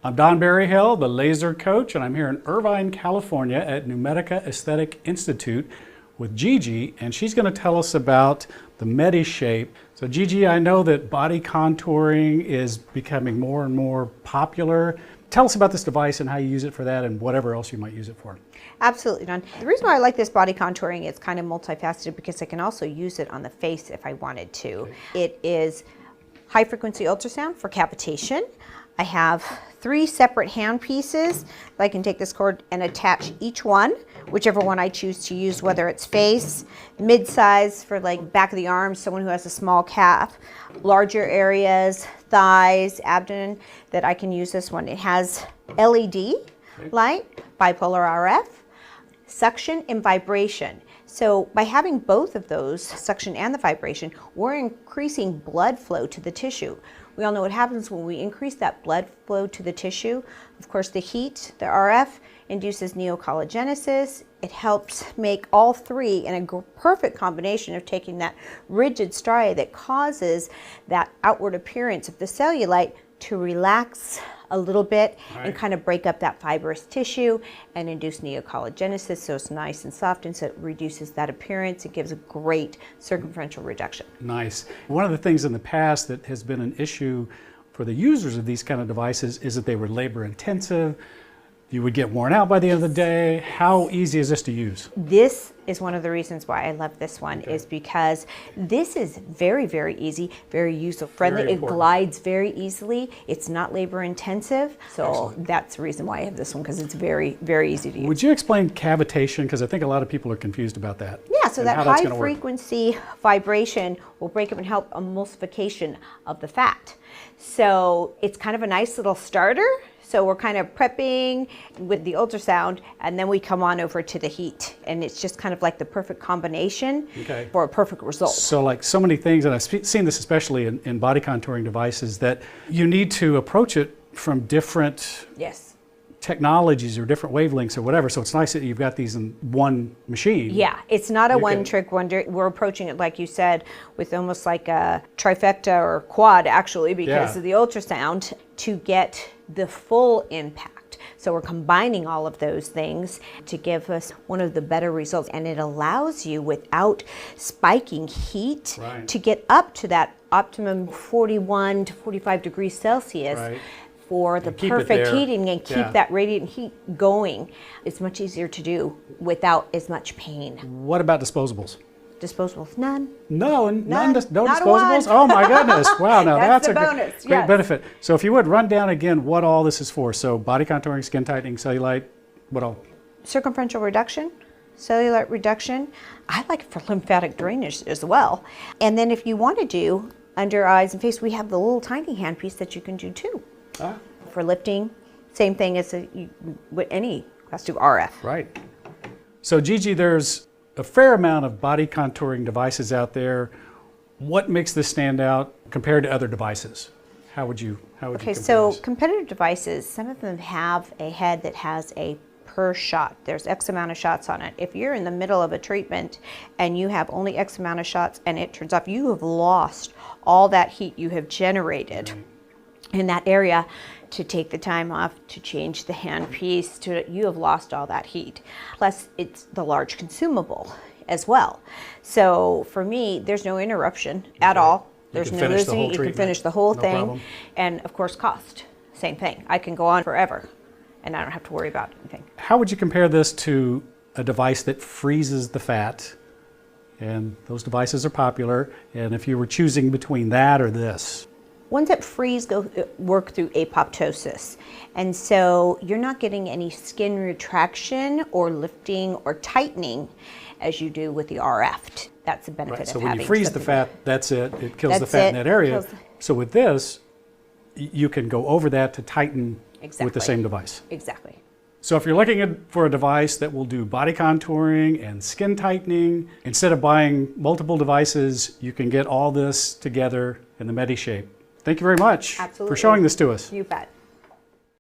I'm Don Berryhill, the laser coach, and I'm here in Irvine, California at Numedica Aesthetic Institute with Gigi, and she's going to tell us about the Midi-Shape. So Gigi, I know that body contouring is becoming more and more popular. Tell us about this device and how you use it for that and whatever else you might use it for. Absolutely, Don. The reason why I like this body contouring, it's kind of multifaceted because I can also use it on the face if I wanted to. Okay. It is high frequency ultrasound for cavitation. I have 3 separate hand pieces. I can take this cord and attach each one, whichever one I choose to use, whether it's face, mid-size for like back of the arms, someone who has a small calf, larger areas, thighs, abdomen, that I can use this one. It has LED light, bipolar RF, suction and vibration. So by having both of those, suction and the vibration, we're increasing blood flow to the tissue. We all know what happens when we increase that blood flow to the tissue. Of course, the heat, the RF, induces neocollagenesis. It helps make all 3 in a perfect combination of taking that rigid striae that causes that outward appearance of the cellulite to relax a little bit and kind of break up that fibrous tissue and induce neocollagenesis, so it's nice and soft, and so it reduces that appearance. It gives a great circumferential reduction. Nice. One of the things in the past that has been an issue for the users of these kind of devices is that they were labor intensive. You would get worn out by the end of the day. How easy is this to use? This is one of the reasons why I love this one, is because this is very, very easy, very user-friendly. It glides very easily. It's not labor intensive. So that's the reason why I have this one, because it's very, very easy to use. Would you explain cavitation? Because I think a lot of people are confused about that. Yeah, so that high frequency vibration will break up and help emulsification of the fat. So it's kind of a nice little starter. So we're kind of prepping with the ultrasound, and then we come on over to the heat. And it's just kind of like the perfect combination for a perfect result. So like so many things, and I've seen this especially in body contouring devices, that you need to approach it from different technologies or different wavelengths or whatever. So it's nice that you've got these in one machine. Yeah, it's not a one-trick wonder. We're approaching it, like you said, with almost like a trifecta or quad, actually, because of the ultrasound, to get the full impact. So we're combining all of those things to give us one of the better results. And it allows you, without spiking heat, to get up to that optimum 41 to 45 degrees Celsius for the perfect heating and keep that radiant heat going. It's much easier to do without as much pain. What about disposables? Disposables, none. No disposables? Oh my goodness, wow, now that's a bonus. Great benefit. So if you would run down again what all this is for. So body contouring, skin tightening, cellulite, what all? Circumferential reduction, cellulite reduction. I like it for lymphatic drainage as well. And then if you want to do under eyes and face, we have the little tiny handpiece that you can do too. For lifting, same thing as with any class 2 RF. Right. So Gigi, there's a fair amount of body contouring devices out there. What makes this stand out compared to other devices? How would you compare so this? Competitive devices, some of them have a head that has a per shot. There's X amount of shots on it. If you're in the middle of a treatment and you have only X amount of shots and it turns off, you have lost all that heat you have generated in that area to take the time off to change the handpiece. You have lost all that heat. Plus, it's the large consumable as well. So for me, there's no interruption at all. There's no losing. You can finish the whole thing. And of course, cost. Same thing. I can go on forever and I don't have to worry about anything. How would you compare this to a device that freezes the fat? And those devices are popular. And if you were choosing between that or this? Ones that freeze work through apoptosis. And so you're not getting any skin retraction or lifting or tightening as you do with the RF. That's the benefit of having. So when you freeze the fat, that's it. It kills the fat in that area. So with this, you can go over that to tighten with the same device. Exactly. So if you're looking for a device that will do body contouring and skin tightening, instead of buying multiple devices, you can get all this together in the Midi-Shape. Thank you very much for showing this to us. You bet.